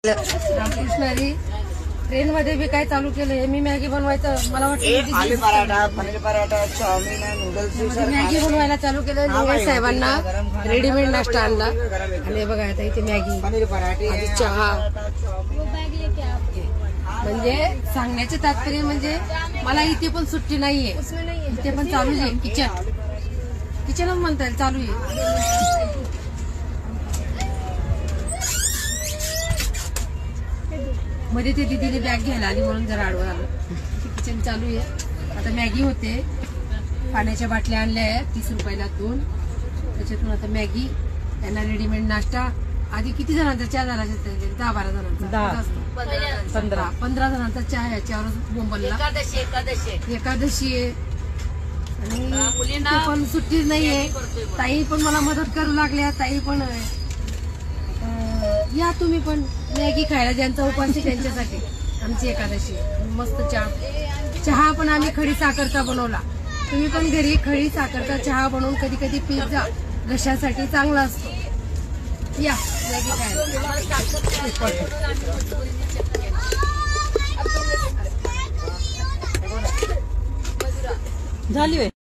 रामकृष्णारी train मध्ये बी काय चालू केलंय. मी मॅगी बनवायचं मला वाटतं aloo paratha, paneer paratha, chow mein, noodles, Maggi बनवायला चालू केलं. निवड साहेबांना रेडीमेड नाश्ता आणला आणि बघा आता इथे मॅगी, पनीर पराठे, चहा. म्हणजे सांगण्याचे तात्पर्य म्हणजे मला इथे पण सुट्टी नाहीये, इथे पण चालू आहे. किचनच म्हणता येईल, चालू आहे. मध्ये ते दीदीने बॅग घ्यायला आली म्हणून जरा आडवं आलं. किचन चालू आहे. आता मॅगी होते. पाण्याच्या बाटल्या आणल्या आहेत 30 रुपयाला 2. त्याच्यातून आता मॅगी, त्यांना रेडीमेड नाश्ता. आधी किती जणांचा चहा झाला? 10-12 जणांचा, 15 जणांचा चहा. याच्यावर बोंबलला एकादशी आहे आणि पण सुट्टी नाहीये. ताई पण मला मदत करू लागल्या. ताई पण या तुम्ही पण मॅगी खायला, ज्यांचा उपास आहे त्यांच्यासाठी आमची एकादशी. मस्त चहा पण आम्ही खडी साखरचा बनवला. तुम्ही पण घरी खडी साखरचा चहा बनवून कधी कधी पीत जा, घशासाठी चांगला असतो. या मॅगी खायला. झाली.